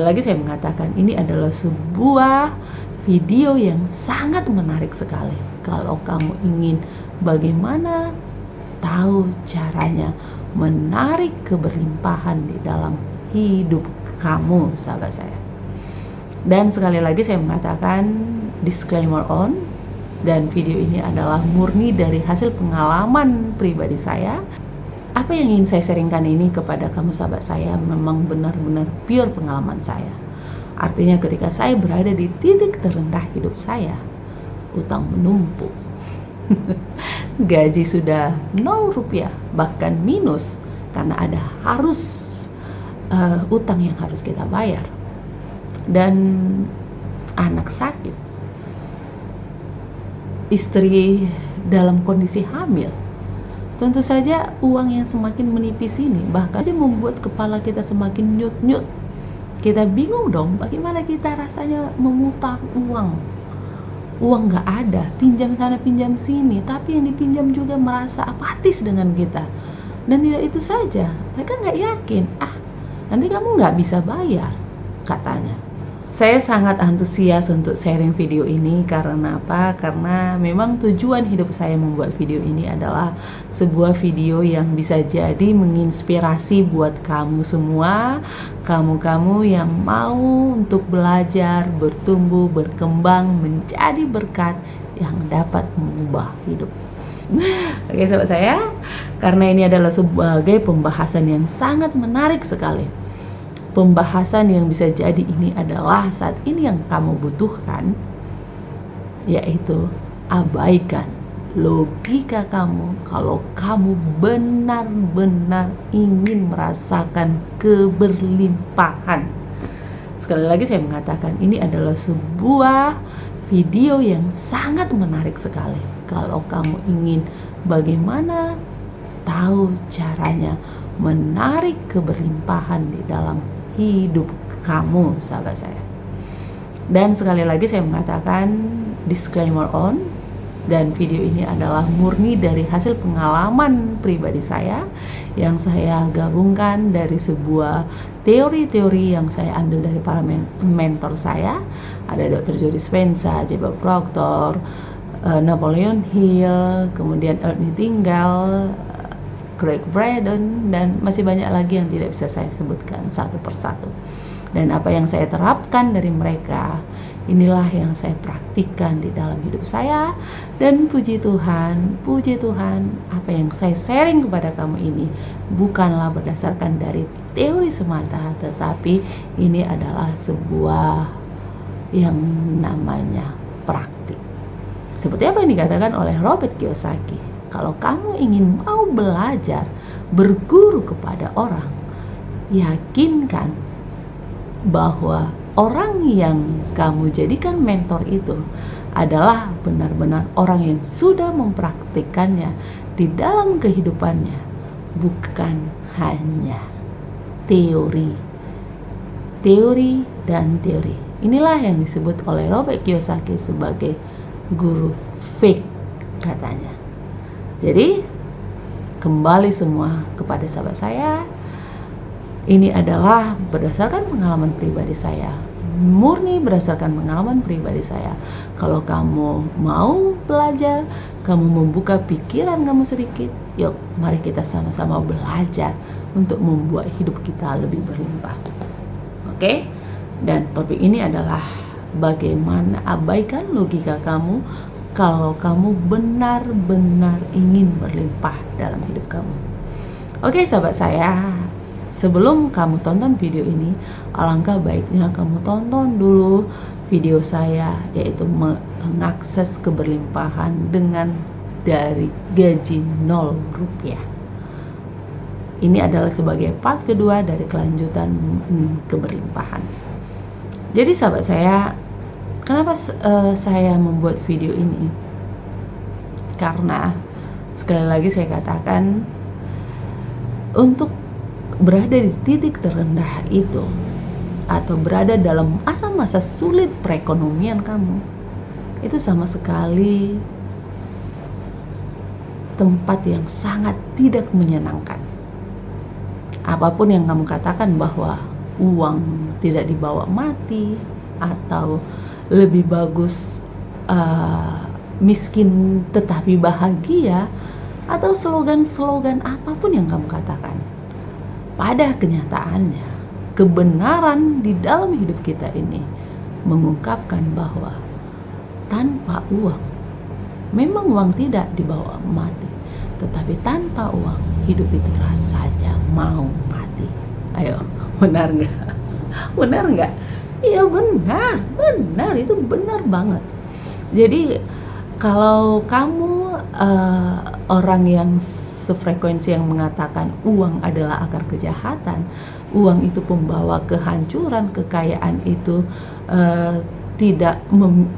lagi saya mengatakan ini adalah sebuah video yang sangat menarik sekali. Kalau kamu ingin bagaimana tahu caranya menarik keberlimpahan di dalam hidup kamu, sahabat saya. Dan sekali lagi saya mengatakan disclaimer on, dan video ini adalah murni dari hasil pengalaman pribadi saya. Apa yang ingin saya sharingkan ini kepada kamu sahabat saya memang benar-benar pure pengalaman saya. Artinya ketika saya berada di titik terendah hidup saya, utang menumpuk, gaji sudah 0 rupiah, bahkan minus karena ada utang yang harus kita bayar, dan anak sakit, istri dalam kondisi hamil. Tentu saja uang yang semakin menipis ini bahkan membuat kepala kita semakin nyut-nyut. Kita bingung dong, bagaimana kita rasanya memutar uang. Uang gak ada, pinjam sana pinjam sini, tapi yang dipinjam juga merasa apatis dengan kita. Dan tidak itu saja, mereka gak yakin, nanti kamu gak bisa bayar, katanya. Saya sangat antusias untuk sharing video ini karena apa? Karena memang tujuan hidup saya membuat video ini adalah sebuah video yang bisa jadi menginspirasi buat kamu semua, kamu-kamu yang mau untuk belajar, bertumbuh, berkembang, menjadi berkat yang dapat mengubah hidup. Oke sahabat saya, karena ini adalah sebagai pembahasan yang sangat menarik sekali. Pembahasan yang bisa jadi ini adalah saat ini yang kamu butuhkan, yaitu abaikan logika kamu kalau kamu benar-benar ingin merasakan keberlimpahan. Sekali lagi saya mengatakan ini adalah sebuah video yang sangat menarik sekali. Kalau kamu ingin bagaimana tahu caranya menarik keberlimpahan di dalam hidup kamu, sahabat saya. Dan sekali lagi saya mengatakan disclaimer on, dan video ini adalah murni dari hasil pengalaman pribadi saya yang saya gabungkan dari sebuah teori-teori yang saya ambil dari para mentor saya. Ada Dr. Joe Dispenza, J. Bob Proctor, Napoleon Hill, kemudian Earth Nightingale, Greg Braden, dan masih banyak lagi yang tidak bisa saya sebutkan satu persatu. Dan apa yang saya terapkan dari mereka, inilah yang saya praktikkan di dalam hidup saya. Dan puji Tuhan, apa yang saya sharing kepada kamu ini bukanlah berdasarkan dari teori semata, tetapi ini adalah sebuah yang namanya praktik. Seperti apa yang dikatakan oleh Robert Kiyosaki, kalau kamu ingin mau belajar, berguru kepada orang, yakinkan bahwa orang yang kamu jadikan mentor itu adalah benar-benar orang yang sudah mempraktikkannya di dalam kehidupannya, bukan hanya teori dan teori. Inilah yang disebut oleh Robert Kiyosaki sebagai guru fake, katanya. Jadi kembali semua kepada sahabat saya, ini adalah berdasarkan pengalaman pribadi saya, murni berdasarkan pengalaman pribadi saya. Kalau kamu mau belajar, kamu membuka pikiran kamu sedikit, yuk mari kita sama-sama belajar untuk membuat hidup kita lebih berlimpah. Oke? Dan topik ini adalah bagaimana abaikan logika kamu kalau kamu benar-benar ingin berlimpah dalam hidup kamu. Oke sahabat saya, sebelum kamu tonton video ini, alangkah baiknya kamu tonton dulu video saya, yaitu mengakses keberlimpahan dengan dari gaji 0 rupiah. Ini adalah sebagai part kedua dari kelanjutan keberlimpahan. Jadi sahabat saya, kenapa saya membuat video ini? Karena sekali lagi saya katakan, untuk berada di titik terendah itu atau berada dalam masa-masa sulit perekonomian kamu, itu sama sekali tempat yang sangat tidak menyenangkan. Apapun yang kamu katakan bahwa uang tidak dibawa mati, atau lebih bagus miskin tetapi bahagia, atau slogan-slogan apapun yang kamu katakan. Pada kenyataannya, kebenaran di dalam hidup kita ini mengungkapkan bahwa tanpa uang, memang uang tidak dibawa mati, tetapi tanpa uang hidup itu rasanya mau mati. Ayo, benar nggak? Benar nggak? Iya benar, itu benar banget. Jadi kalau kamu orang yang sefrekuensi yang mengatakan uang adalah akar kejahatan, uang itu pembawa kehancuran, kekayaan itu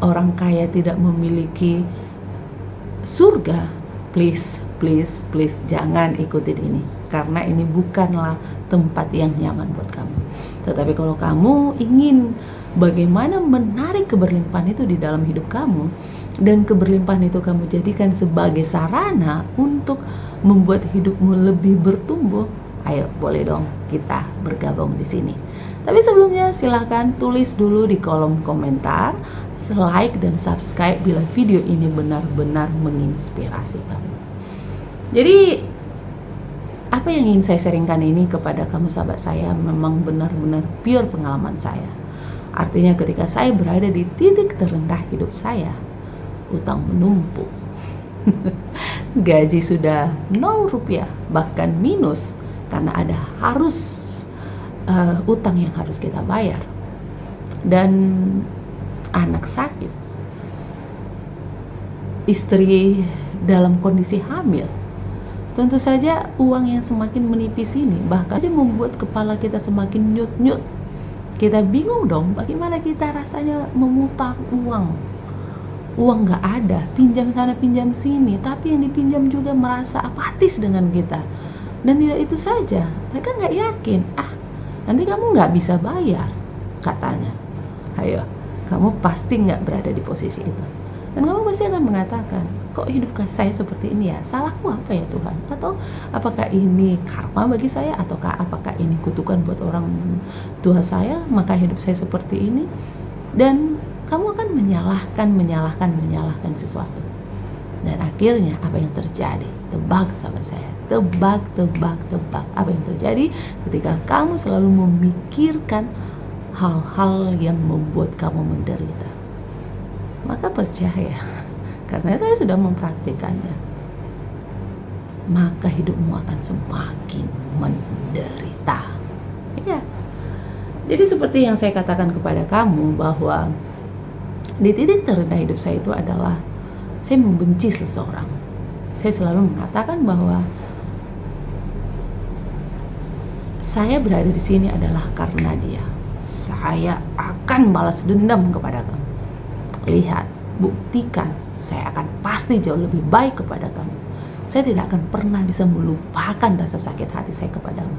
orang kaya tidak memiliki surga, please jangan ikutin ini, karena ini bukanlah tempat yang nyaman buat kamu. Tetapi kalau kamu ingin bagaimana menarik keberlimpahan itu di dalam hidup kamu, dan keberlimpahan itu kamu jadikan sebagai sarana untuk membuat hidupmu lebih bertumbuh, ayo boleh dong kita bergabung di sini. Tapi sebelumnya silahkan tulis dulu di kolom komentar, like dan subscribe bila video ini benar-benar menginspirasi kamu. Jadi apa yang ingin saya sharingkan ini kepada kamu sahabat saya memang benar-benar pure pengalaman saya. Artinya ketika saya berada di titik terendah hidup saya, utang menumpuk, gaji sudah 0 rupiah, bahkan minus karena ada harus utang yang harus kita bayar, dan anak sakit, istri dalam kondisi hamil. Tentu saja uang yang semakin menipis ini bahkan membuat kepala kita semakin nyut-nyut. Kita bingung dong, bagaimana kita rasanya memutar uang. Uang gak ada, pinjam sana pinjam sini, tapi yang dipinjam juga merasa apatis dengan kita. Dan tidak itu saja, mereka gak yakin, nanti kamu gak bisa bayar, katanya. Ayo, kamu pasti gak berada di posisi itu. Dan kamu pasti akan mengatakan, kok hidup saya seperti ini ya? Salahku apa ya Tuhan? Atau apakah ini karma bagi saya? Ataukah apakah ini kutukan buat orang tua saya, maka hidup saya seperti ini? Dan kamu akan menyalahkan sesuatu. Dan akhirnya apa yang terjadi? Tebak sahabat saya, tebak. Apa yang terjadi ketika kamu selalu memikirkan hal-hal yang membuat kamu menderita? Maka percaya, karena saya sudah mempraktikannya, maka hidupmu akan semakin menderita. Ya. Jadi seperti yang saya katakan kepada kamu, bahwa di titik terendah hidup saya itu adalah saya membenci seseorang. Saya selalu mengatakan bahwa saya berada di sini adalah karena dia. Saya akan balas dendam kepada kamu. Lihat, buktikan, saya akan pasti jauh lebih baik kepada kamu. Saya tidak akan pernah bisa melupakan rasa sakit hati saya kepadamu.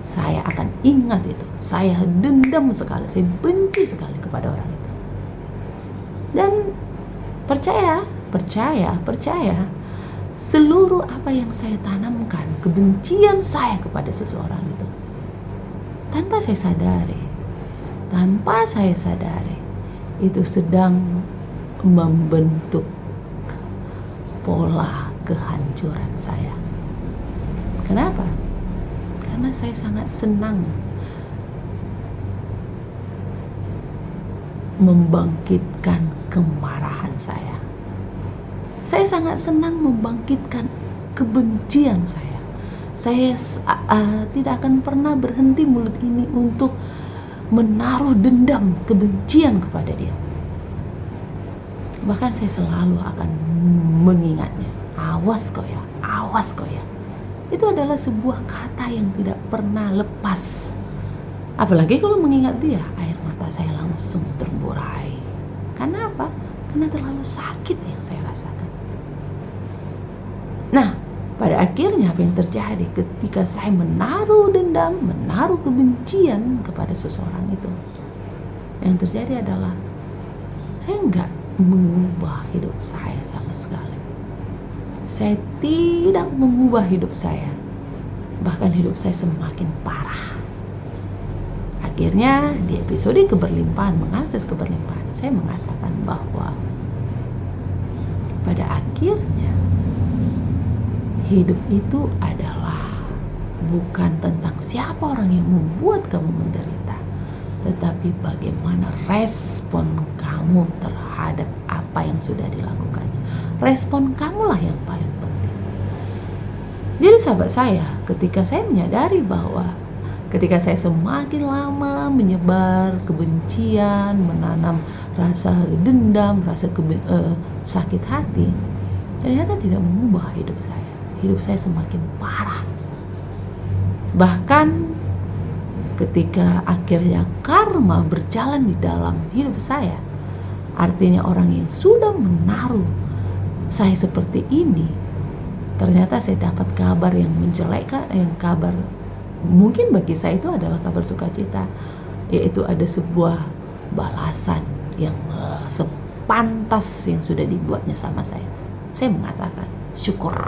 Saya akan ingat itu. Saya dendam sekali, saya benci sekali kepada orang itu. Dan percaya, seluruh apa yang saya tanamkan, kebencian saya kepada seseorang itu, tanpa saya sadari, itu sedang membentuk pola kehancuran saya. Kenapa? Karena saya sangat senang membangkitkan kemarahan saya. Saya sangat senang membangkitkan kebencian saya. Saya tidak akan pernah berhenti mulut ini untuk menaruh dendam, kebencian kepada dia. Bahkan saya selalu akan mengingatnya. Awas kau ya. Itu adalah sebuah kata yang tidak pernah lepas. Apalagi kalau mengingat dia, air mata saya langsung terburai. Karena apa? Karena terlalu sakit yang saya rasakan. Nah, pada akhirnya apa yang terjadi ketika saya menaruh dendam, menaruh kebencian kepada seseorang itu, yang terjadi adalah saya enggak mengubah hidup saya sama sekali. Saya tidak mengubah hidup saya. Bahkan hidup saya semakin parah. akhirnya di episode keberlimpahan, mengakses keberlimpahan, saya mengatakan bahwa pada akhirnya hidup itu adalah bukan tentang siapa orang yang membuat kamu menderita, tetapi bagaimana respon kamu terhadap apa yang sudah dilakukan. Respon kamulah yang paling penting. Jadi sahabat saya, ketika saya menyadari bahwa ketika saya semakin lama menyebar kebencian, menanam rasa dendam, rasa sakit hati, ternyata tidak mengubah hidup saya. Hidup saya semakin parah. Bahkan ketika akhirnya karma berjalan di dalam hidup saya, artinya orang yang sudah menaruh saya seperti ini, ternyata saya dapat kabar yang menjelekkan, yang kabar mungkin bagi saya itu adalah kabar sukacita, yaitu ada sebuah balasan yang sepantas yang sudah dibuatnya sama saya. Saya mengatakan syukur,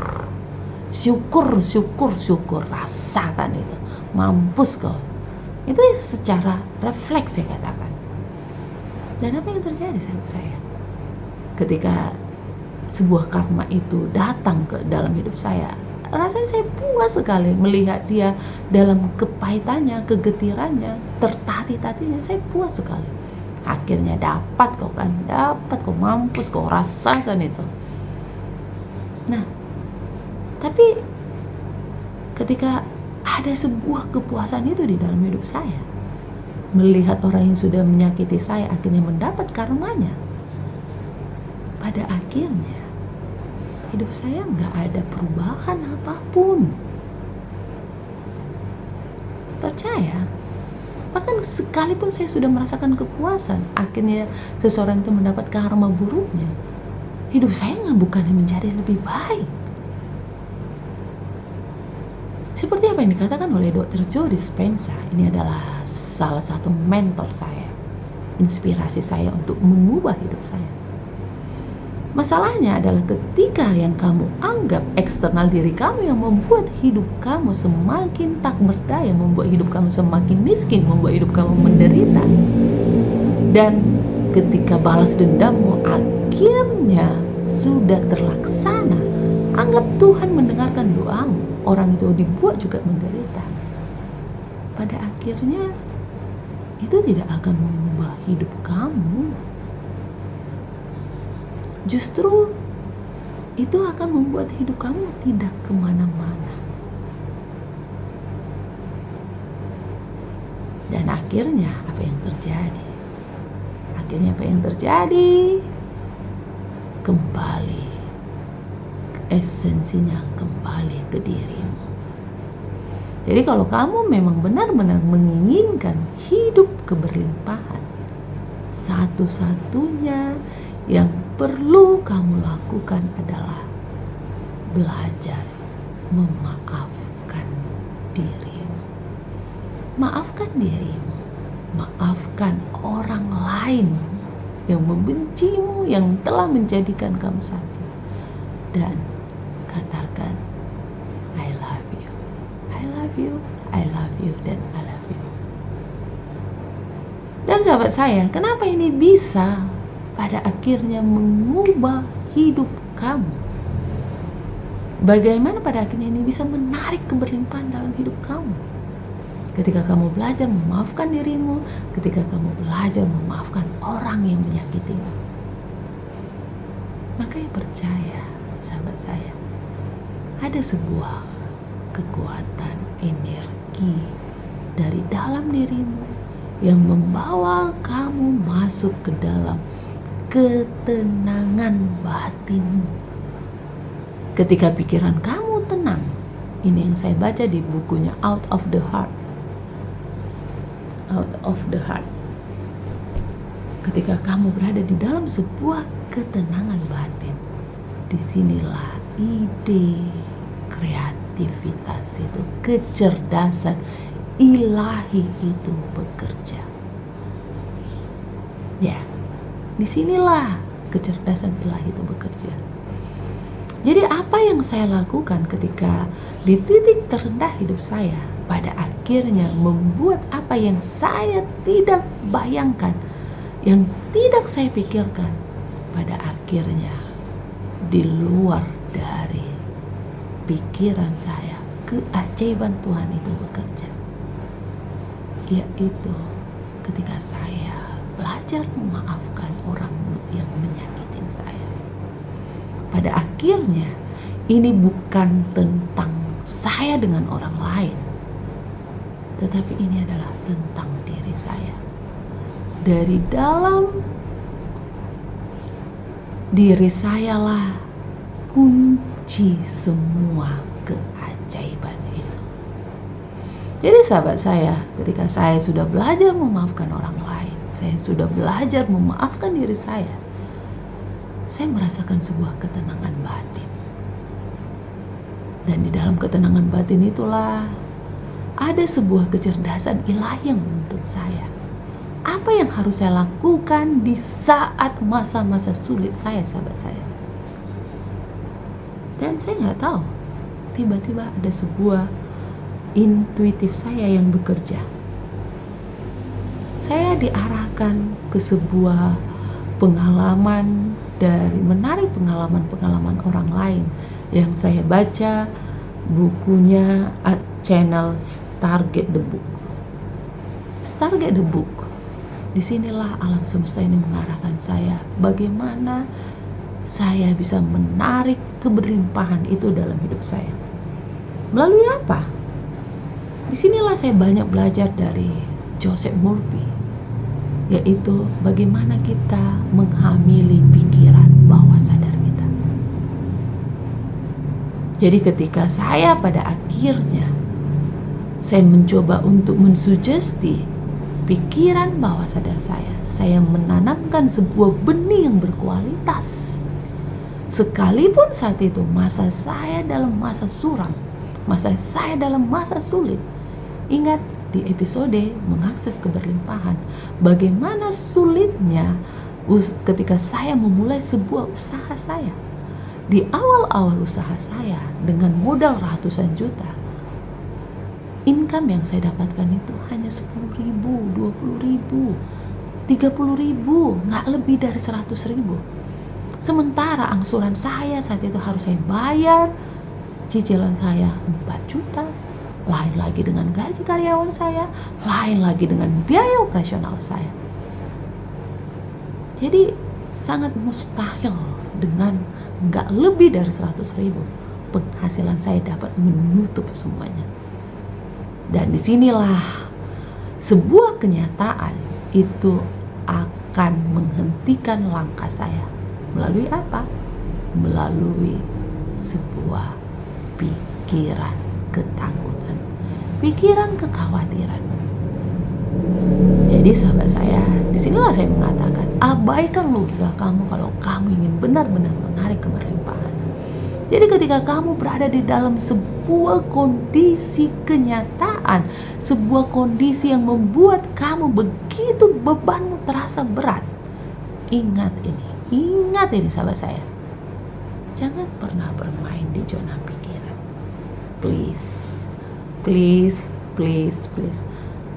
rasakan itu, mampus kau. Itu secara refleks saya katakan. Dan apa yang terjadi sama saya ketika sebuah karma itu datang ke dalam hidup saya? Rasanya saya puas sekali melihat dia dalam kepahitannya, kegetirannya, tertatih-tatihnya. Saya puas sekali. Akhirnya dapat kau kan, dapat kau, mampus kau, rasakan itu. Nah, tapi ketika ada sebuah kepuasan itu di dalam hidup saya, melihat orang yang sudah menyakiti saya akhirnya mendapat karmanya, pada akhirnya hidup saya nggak ada perubahan apapun. Percaya, bahkan sekalipun saya sudah merasakan kepuasan, akhirnya seseorang itu mendapat karma buruknya, hidup saya bukannya menjadi lebih baik. Seperti apa yang dikatakan oleh Dr. Joe Dispenza, ini adalah salah satu mentor saya, inspirasi saya untuk mengubah hidup saya. Masalahnya adalah ketika yang kamu anggap eksternal diri kamu yang membuat hidup kamu semakin tak berdaya, membuat hidup kamu semakin miskin, membuat hidup kamu menderita. Dan ketika balas dendammu akhirnya sudah terlaksana, anggap Tuhan mendengarkan doamu, orang itu dibuat juga menderita. Pada akhirnya itu tidak akan mengubah hidup kamu. Justru itu akan membuat hidup kamu tidak kemana-mana. Dan akhirnya apa yang terjadi? Kembali esensinya, kembali ke dirimu. Jadi kalau kamu memang benar-benar menginginkan hidup keberlimpahan, satu-satunya yang perlu kamu lakukan adalah belajar memaafkan dirimu. Maafkan dirimu, maafkan orang lain yang membencimu, yang telah menjadikan kamu sakit, dan katakan I love you, I love you, I love you, dan I love you. Dan sahabat saya, kenapa ini bisa pada akhirnya mengubah hidup kamu? Bagaimana pada akhirnya ini bisa menarik keberlimpahan dalam hidup kamu? Ketika kamu belajar memaafkan dirimu, ketika kamu belajar memaafkan orang yang menyakitimu. Makanya percaya, sahabat saya, ada sebuah kekuatan energi dari dalam dirimu yang membawa kamu masuk ke dalam ketenangan batinmu. Ketika pikiran kamu tenang, ini yang saya baca di bukunya Out of the Heart. Ketika kamu berada di dalam sebuah ketenangan batin, disinilah ide, kreativitas itu, kecerdasan ilahi itu bekerja. Ya, disinilah kecerdasan ilahi itu bekerja. Jadi apa yang saya lakukan ketika di titik terendah hidup saya, pada akhirnya membuat apa yang saya tidak bayangkan, yang tidak saya pikirkan, pada akhirnya di luar dari pikiran saya, keajaiban Tuhan itu bekerja. Yaitu ketika saya belajar memaafkan orang yang menyakitin saya. Pada akhirnya ini bukan tentang saya dengan orang lain, tetapi ini adalah tentang diri saya. Dari dalam diri sayalah kunci semua keajaiban itu. Jadi sahabat saya, ketika saya sudah belajar memaafkan orang lain, saya sudah belajar memaafkan diri saya merasakan sebuah ketenangan batin. Dan di dalam ketenangan batin itulah ada sebuah kecerdasan ilahi yang menuntun saya. Apa yang harus saya lakukan di saat masa-masa sulit saya, sahabat saya. Dan saya nggak tahu, tiba-tiba ada sebuah intuitif saya yang bekerja. Saya diarahkan ke sebuah pengalaman dari menarik pengalaman-pengalaman orang lain yang saya baca bukunya channel Stargate the Book. Stargate the Book. Disinilah alam semesta ini mengarahkan saya bagaimana saya bisa menarik keberlimpahan itu dalam hidup saya. Melalui apa? Disinilah saya banyak belajar dari Joseph Murphy, yaitu bagaimana kita menghamili pikiran bawah sadar kita. Jadi ketika saya pada akhirnya saya mencoba untuk mensugesti pikiran bawah sadar saya menanamkan sebuah benih yang berkualitas. Sekalipun saat itu masa saya dalam masa suram, masa saya dalam masa sulit. Ingat di episode mengakses keberlimpahan, bagaimana sulitnya ketika saya memulai sebuah usaha saya. Di awal-awal usaha saya dengan modal ratusan juta, income yang saya dapatkan itu hanya 10.000, 20.000, 30.000, nggak lebih dari 100.000. Sementara angsuran saya saat itu harus saya bayar, cicilan saya 4 juta, lain lagi dengan gaji karyawan saya, lain lagi dengan biaya operasional saya. Jadi sangat mustahil dengan nggak lebih dari 100.000 penghasilan saya dapat menutup semuanya. Dan disinilah sebuah kenyataan itu akan menghentikan langkah saya. Melalui apa? Melalui sebuah pikiran ketakutan, pikiran kekhawatiran. Jadi sahabat saya, disinilah saya mengatakan, abaikan logika kamu kalau kamu ingin benar-benar menarik keberlimpahan. Jadi ketika kamu berada di dalam sebuah kondisi kenyataan, sebuah kondisi yang membuat kamu begitu bebanmu terasa berat, ingat ini sahabat saya, jangan pernah bermain di zona pikiran. Please,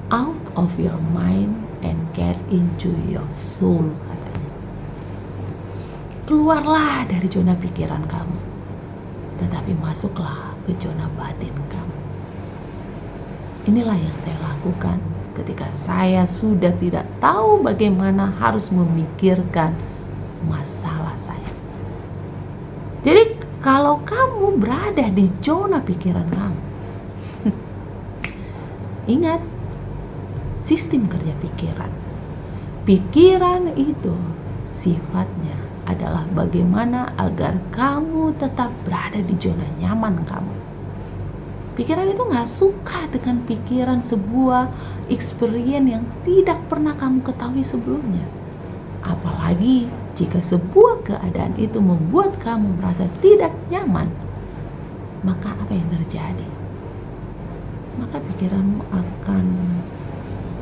out of your mind and get into your soul, katanya. Keluarlah dari zona pikiran kamu, tetapi masuklah ke zona batin kamu. Inilah yang saya lakukan ketika saya sudah tidak tahu bagaimana harus memikirkan masalah saya. Jadi kalau kamu berada di zona pikiran kamu, ingat sistem kerja pikiran. Pikiran itu sifatnya adalah bagaimana agar kamu tetap berada di zona nyaman kamu. Pikiran itu gak suka dengan pikiran sebuah experience yang tidak pernah kamu ketahui sebelumnya. Apalagi jika sebuah keadaan itu membuat kamu merasa tidak nyaman, maka apa yang terjadi? Maka pikiranmu akan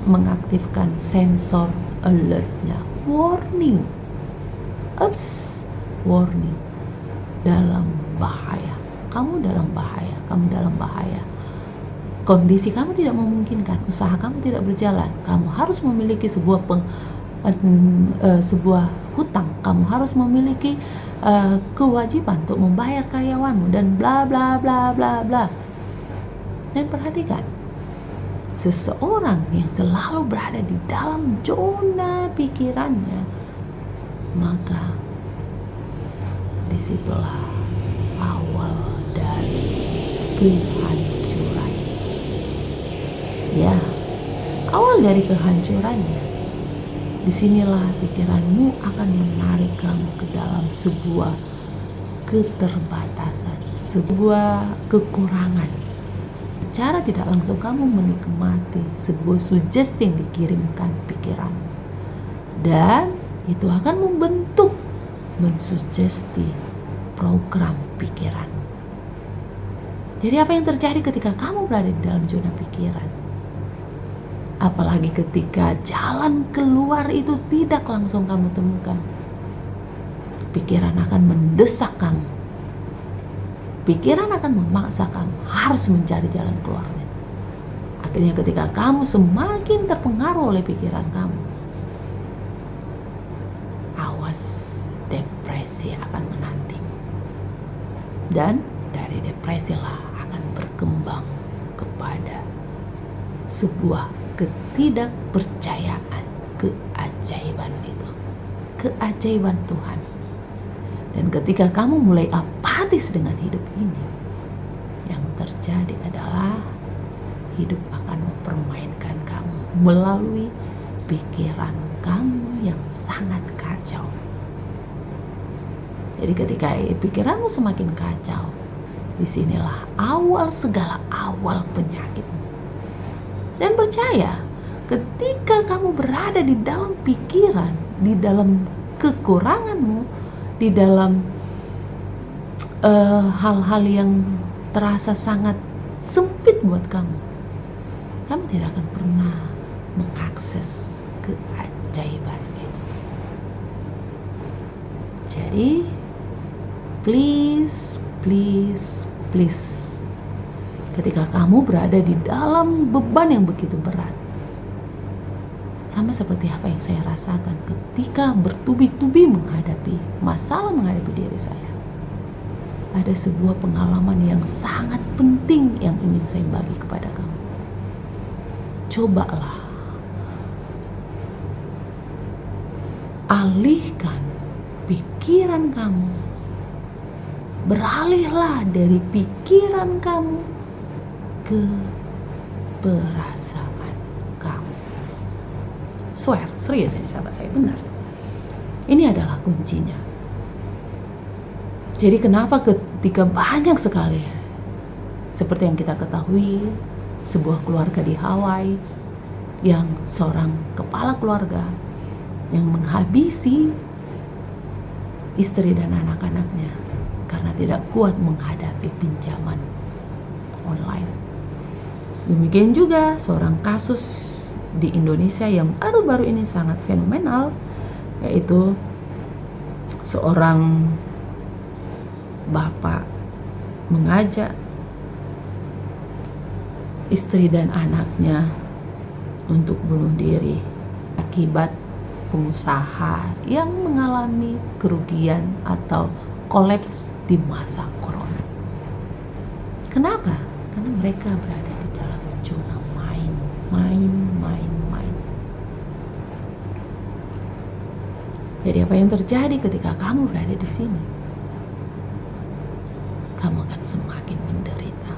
mengaktifkan sensor alertnya, warning. Warning. Dalam bahaya. Kamu dalam bahaya, kamu dalam bahaya. Kondisi kamu tidak memungkinkan, usaha kamu tidak berjalan. Kamu harus memiliki sebuah hutang, kamu harus memiliki kewajiban untuk membayar karyawanmu dan bla bla bla bla bla. Dan perhatikan, seseorang yang selalu berada di dalam zona pikirannya, maka disitulah awal dari kehancuran. Ya, awal dari kehancurannya. Disinilah pikiranmu akan menarik kamu ke dalam sebuah keterbatasan, sebuah kekurangan. Secara tidak langsung kamu menikmati sebuah sugesti yang dikirimkan pikiranmu. Dan itu akan membentuk, mensugesti program pikiranmu. Jadi apa yang terjadi ketika kamu berada di dalam zona pikiran? Apalagi ketika jalan keluar itu tidak langsung kamu temukan. Pikiran akan mendesak kamu. Pikiran akan memaksa kamu harus mencari jalan keluarnya. Akhirnya ketika kamu semakin terpengaruh oleh pikiran kamu, awas, depresi akan menantimu. Dan dari depresilah akan berkembang kepada sebuah ketidakpercayaan keajaiban itu, keajaiban Tuhan. Dan ketika kamu mulai apatis dengan hidup ini, yang terjadi adalah hidup akan mempermainkan kamu melalui pikiran kamu yang sangat kacau. Jadi ketika pikiranmu semakin kacau, disinilah awal segala awal penyakitmu. Dan percaya, ketika kamu berada di dalam pikiran, di dalam kekuranganmu, di dalam hal-hal yang terasa sangat sempit buat kamu, kamu tidak akan pernah mengakses keajaiban itu. Jadi, please, ketika kamu berada di dalam beban yang begitu berat, sama seperti apa yang saya rasakan ketika bertubi-tubi menghadapi masalah, menghadapi diri saya, ada sebuah pengalaman yang sangat penting yang ingin saya bagi kepada kamu. Cobalah alihkan pikiran kamu, beralihlah dari pikiran kamu ke perasaan kamu. Swear, serius ini sahabat saya, benar. Ini adalah kuncinya. Jadi kenapa ketika banyak sekali, seperti yang kita ketahui, sebuah keluarga di Hawaii yang seorang kepala keluarga yang menghabisi istri dan anak-anaknya karena tidak kuat menghadapi pinjaman online. Demikian juga seorang kasus di Indonesia yang baru-baru ini sangat fenomenal, yaitu seorang bapak mengajak istri dan anaknya untuk bunuh diri akibat pengusaha yang mengalami kerugian atau kolaps di masa corona. Kenapa? Karena mereka berada di dalam zona main. Jadi apa yang terjadi ketika kamu berada di sini? Kamu akan semakin menderita.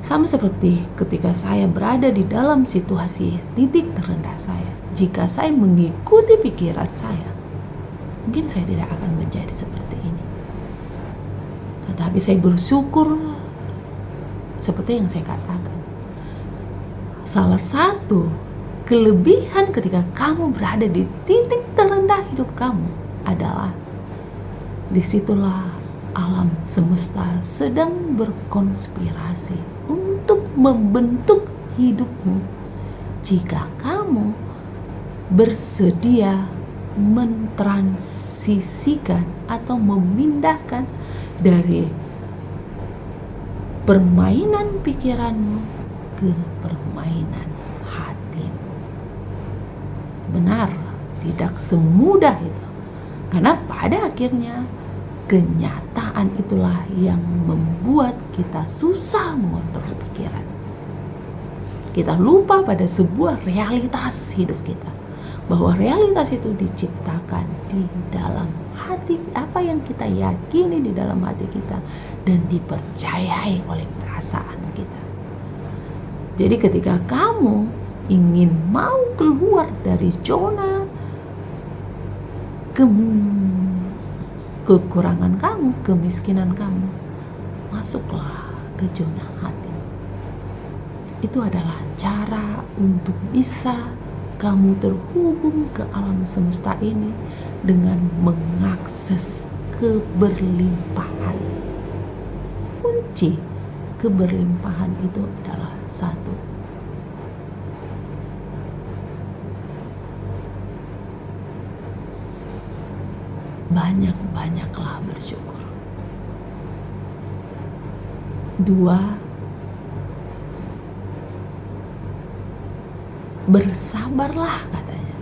Sama seperti ketika saya berada di dalam situasi titik terendah saya. Jika saya mengikuti pikiran saya, mungkin saya tidak akan menjadi seperti ini. Tetapi saya bersyukur, seperti yang saya katakan, salah satu kelebihan ketika kamu berada di titik terendah hidup kamu adalah disitulah alam semesta sedang berkonspirasi untuk membentuk hidupmu jika kamu bersedia mentransformasikan sisihkan atau memindahkan dari permainan pikiranmu ke permainan hatimu. Benar, tidak semudah itu. Karena pada akhirnya kenyataan itulah yang membuat kita susah mengontrol pikiran. Kita lupa pada sebuah realitas hidup kita, bahwa realitas itu diciptakan di dalam hati, apa yang kita yakini di dalam hati kita dan dipercayai oleh perasaan kita. Jadi ketika kamu ingin mau keluar dari zona kekurangan kamu, kemiskinan kamu, masuklah ke zona hati. Itu adalah cara untuk bisa kamu terhubung ke alam semesta ini dengan mengakses keberlimpahan. Kunci keberlimpahan itu adalah satu, banyak-banyaklah bersyukur. Dua, bersabarlah katanya.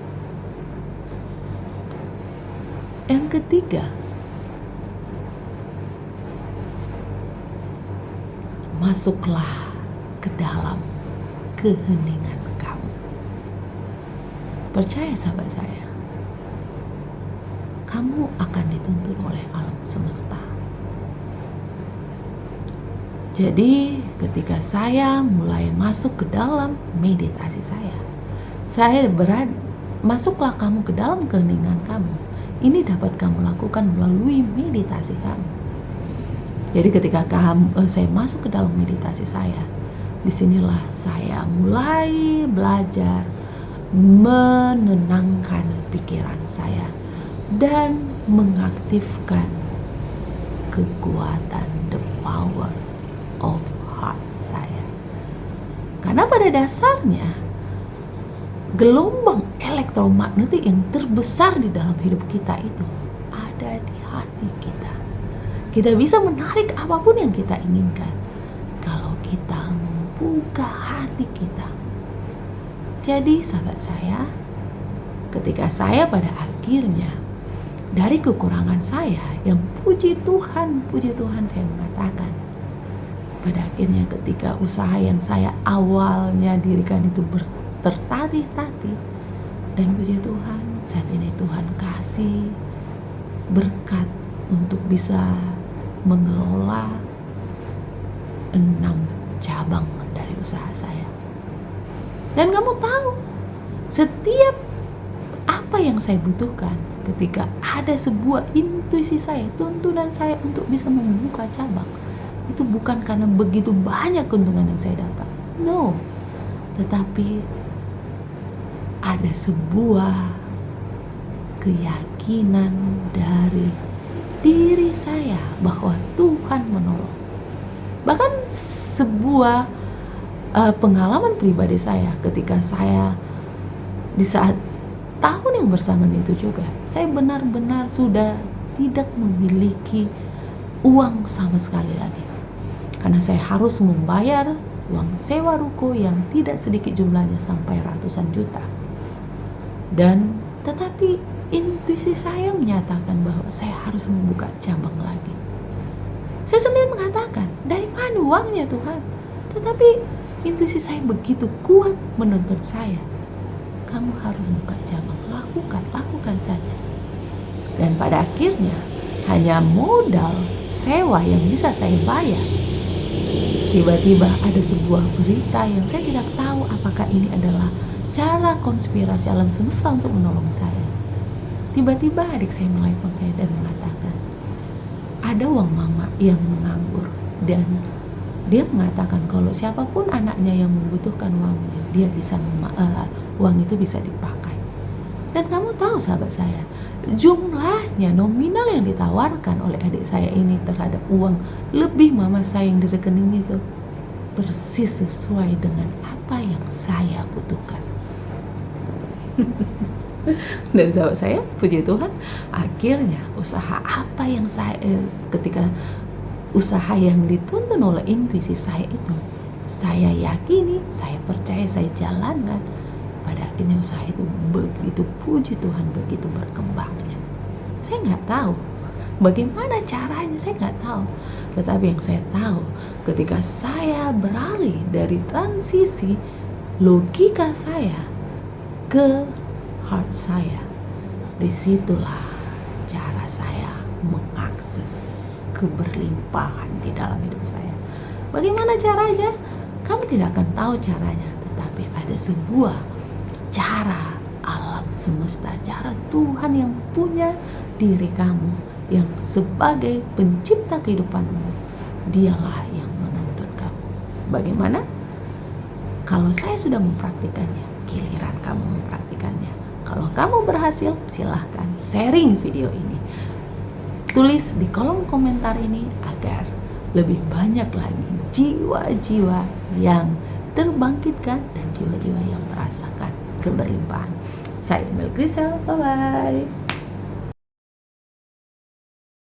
Yang ketiga, masuklah ke dalam keheningan kamu. Percaya sahabat saya, kamu akan dituntun oleh alam semesta. Jadi ketika saya mulai masuk ke dalam meditasi saya masuklah kamu ke dalam keheningan kamu. Ini dapat kamu lakukan melalui meditasi kamu. Jadi ketika saya masuk ke dalam meditasi saya, disinilah saya mulai belajar menenangkan pikiran saya dan mengaktifkan kekuatan the power of heart saya. Karena pada dasarnya gelombang elektromagnetik yang terbesar di dalam hidup kita itu ada di hati kita. Kita bisa menarik apapun yang kita inginkan kalau kita membuka hati kita. Jadi sahabat saya, ketika saya pada akhirnya dari kekurangan saya yang puji Tuhan saya mengatakan, pada akhirnya ketika usaha yang saya awalnya dirikan itu tertatih-tatih, dan puji Tuhan saat ini Tuhan kasih berkat untuk bisa mengelola 6 cabang dari usaha saya. Dan kamu tahu, setiap apa yang saya butuhkan ketika ada sebuah intuisi saya, tuntunan saya untuk bisa membuka cabang, itu bukan karena begitu banyak keuntungan yang saya dapat, no, tetapi ada sebuah keyakinan dari diri saya bahwa Tuhan menolong. Bahkan sebuah pengalaman pribadi saya ketika saya di saat tahun yang bersamaan itu juga, saya benar-benar sudah tidak memiliki uang sama sekali lagi. Karena saya harus membayar uang sewa ruko yang tidak sedikit jumlahnya, sampai ratusan juta. Dan tetapi intuisi saya menyatakan bahwa saya harus membuka cabang lagi. Saya sendiri mengatakan, dari mana uangnya Tuhan? Tetapi intuisi saya begitu kuat menuntun saya, kamu harus buka cabang, lakukan saja. Dan pada akhirnya hanya modal sewa yang bisa saya bayar. Tiba-tiba ada sebuah berita yang saya tidak tahu apakah ini adalah cara konspirasi alam semesta untuk menolong saya. Tiba-tiba adik saya menelepon saya dan mengatakan, ada uang mama yang menganggur, dan dia mengatakan kalau siapapun anaknya yang membutuhkan uangnya, dia bisa uang itu bisa dipakai. Dan kamu tahu sahabat saya, jumlahnya nominal yang ditawarkan oleh adik saya ini terhadap uang lebih mama saya yang di rekening itu persis sesuai dengan apa yang saya butuhkan. Dan sahabat saya, puji Tuhan, akhirnya usaha apa yang ketika usaha yang dituntun oleh intuisi saya itu, saya yakini, saya percaya, saya jalankan. Pada akhirnya usaha itu begitu, puji Tuhan, begitu berkembangnya. Saya nggak tahu bagaimana caranya, saya nggak tahu. Tetapi yang saya tahu, ketika saya beralih dari transisi logika saya ke heart saya, disitulah cara saya mengakses keberlimpahan di dalam hidup saya. Bagaimana caranya? Kamu tidak akan tahu caranya, tetapi ada sebuah cara alam semesta, cara Tuhan yang punya diri kamu, yang sebagai pencipta kehidupanmu. Dialah yang menuntun kamu. Bagaimana? Kalau saya sudah mempraktikannya, giliran kamu mempraktikannya. Kalau kamu berhasil, silahkan sharing video ini. Tulis di kolom komentar ini agar lebih banyak lagi jiwa-jiwa yang terbangkitkan dan jiwa-jiwa yang merasakan keberlimpahan. Saya Mel Grisel, bye-bye.